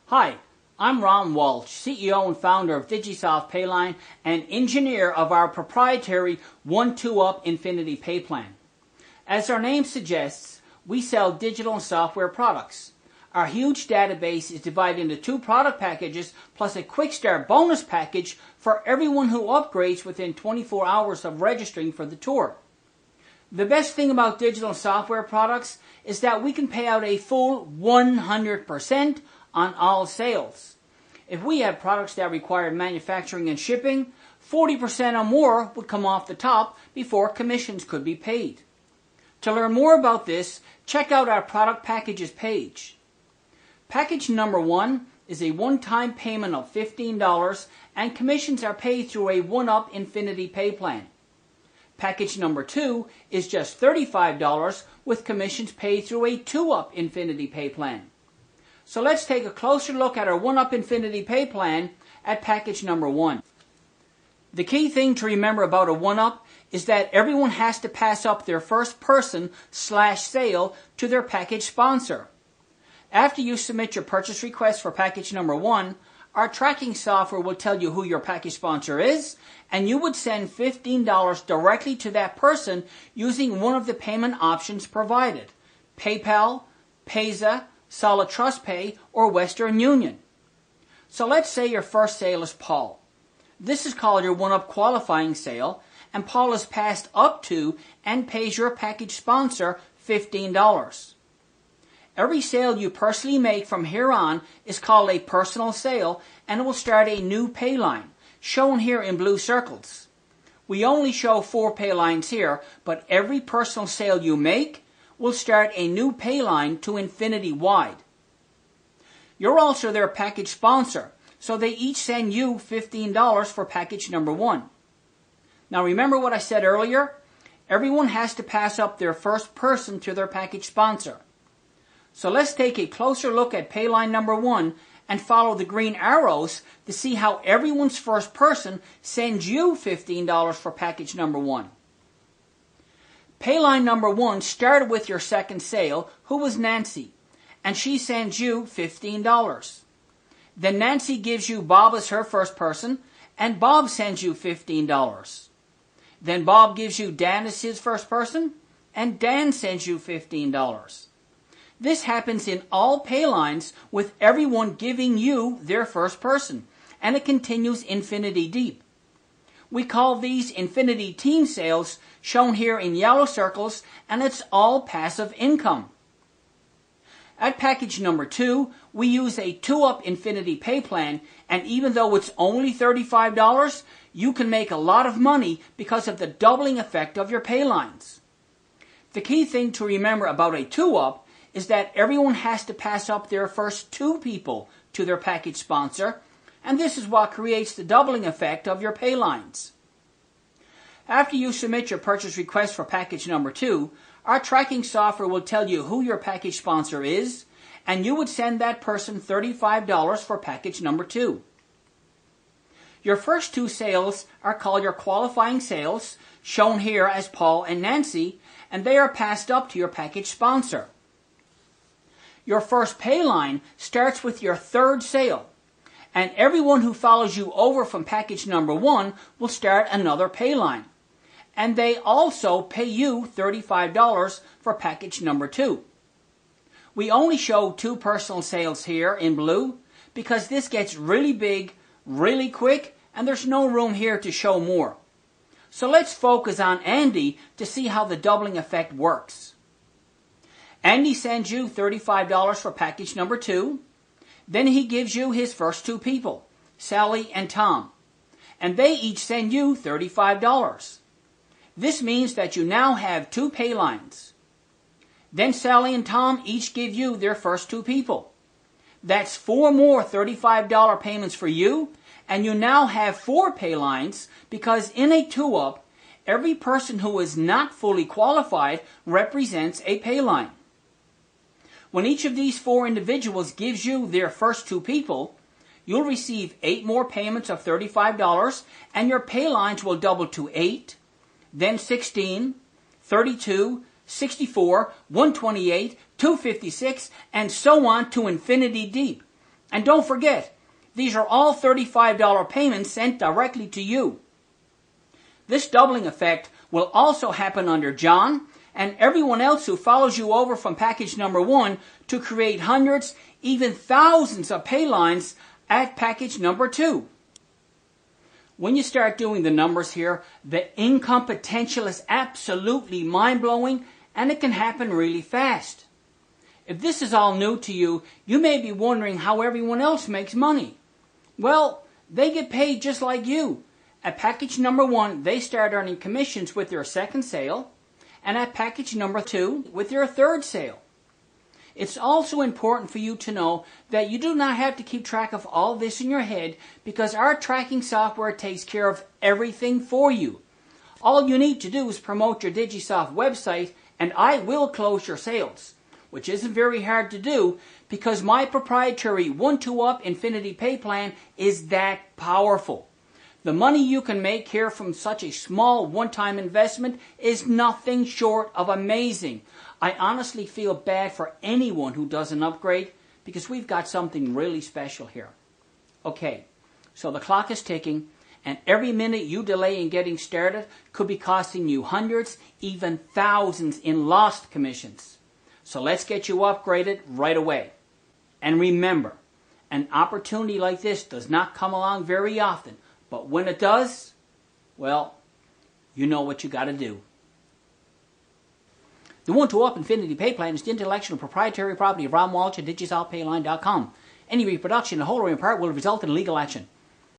Hi, I'm Ron Walsh, CEO and founder of Digisoft Payline and engineer of our proprietary 1-2-up Infinity Pay Plan. As our name suggests, we sell digital and software products. Our huge database is divided into 2 product packages plus a quick start bonus package for everyone who upgrades within 24 hours of registering for the tour. The best thing about digital and software products is that we can pay out a full 100% on all sales. If we had products that required manufacturing and shipping, 40% or more would come off the top before commissions could be paid. To learn more about this, check out our product packages page. Package number 1 is a one-time payment of $15 and commissions are paid through a 1-up Infinity Pay Plan. Package number 2 is just $35 with commissions paid through a 2-up Infinity Pay Plan. So let's take a closer look at our 1-up Infinity Pay Plan at package number 1. The key thing to remember about a 1-up is that everyone has to pass up their first person/sale to their package sponsor. After you submit your purchase request for package number 1, our tracking software will tell you who your package sponsor is, and you would send $15 directly to that person using one of the payment options provided: PayPal, Payza, Solid Trust Pay, or Western Union. So let's say your first sale is Paul. This is called your 1-up qualifying sale, and Paul is passed up to and pays your package sponsor $15. Every sale you personally make from here on is called a personal sale, and it will start a new pay line, shown here in blue circles. We only show 4 pay lines here, but every personal sale you make will start a new pay line to infinity wide. You're also their package sponsor, so they each send you $15 for package number 1. Now remember what I said earlier? Everyone has to pass up their first person to their package sponsor. So let's take a closer look at pay line number 1 and follow the green arrows to see how everyone's first person sends you $15 for package number 1. Payline number 1 started with your second sale, who was Nancy, and she sends you $15. Then Nancy gives you Bob as her first person, and Bob sends you $15. Then Bob gives you Dan as his first person, and Dan sends you $15. This happens in all pay lines with everyone giving you their first person, and it continues infinity deep. We call these infinity team sales, shown here in yellow circles, and it's all passive income. At package number 2, we use a 2-up Infinity Pay Plan, and even though it's only $35, you can make a lot of money because of the doubling effect of your pay lines. The key thing to remember about a 2-up is that everyone has to pass up their first 2 people to their package sponsor, and this is what creates the doubling effect of your pay lines. After you submit your purchase request for package number 2, our tracking software will tell you who your package sponsor is, and you would send that person $35 for package number 2. Your first 2 sales are called your qualifying sales, shown here as Paul and Nancy, and they are passed up to your package sponsor. Your first pay line starts with your 3rd sale, and everyone who follows you over from package number 1 will start another pay line. And they also pay you $35 for package number 2. We only show 2 personal sales here in blue because this gets really big, really quick, and there's no room here to show more. So let's focus on Andy to see how the doubling effect works. Andy sends you $35 for package number 2. Then he gives you his first 2 people, Sally and Tom, and they each send you $35. This means that you now have 2 pay lines. Then Sally and Tom each give you their first 2 people. That's 4 more $35 payments for you, and you now have 4 pay lines because in a 2-up, every person who is not fully qualified represents a pay line. When each of these 4 individuals gives you their first 2 people, you'll receive 8 more payments of $35, and your pay lines will double to 8, then 16, 32, 64, 128, 256, and so on to infinity deep. And don't forget, these are all $35 payments sent directly to you. This doubling effect will also happen under John and everyone else who follows you over from package number 1 to create hundreds, even thousands of paylines at package number 2. When you start doing the numbers here, the income potential is absolutely mind-blowing, and it can happen really fast. If this is all new to you, you may be wondering how everyone else makes money. Well, they get paid just like you. At package number 1, they start earning commissions with their second sale, and at package number 2, with their third sale. It's also important for you to know that you do not have to keep track of all this in your head, because our tracking software takes care of everything for you. All you need to do is promote your Digisoft website and I will close your sales, which isn't very hard to do because my proprietary 1-2-up Infinity Pay Plan is that powerful. The money you can make here from such a small one-time investment is nothing short of amazing. I honestly feel bad for anyone who does an upgrade because we've got something really special here. Okay, so the clock is ticking, and every minute you delay in getting started could be costing you hundreds, even thousands in lost commissions. So let's get you upgraded right away. And remember, an opportunity like this does not come along very often, but when it does, well, you know what you got to do. The 1-2-up Infinity Pay Plan is the intellectual proprietary property of Ron Walsh at Digisoft Payline.com. Any reproduction in whole or in part will result in legal action.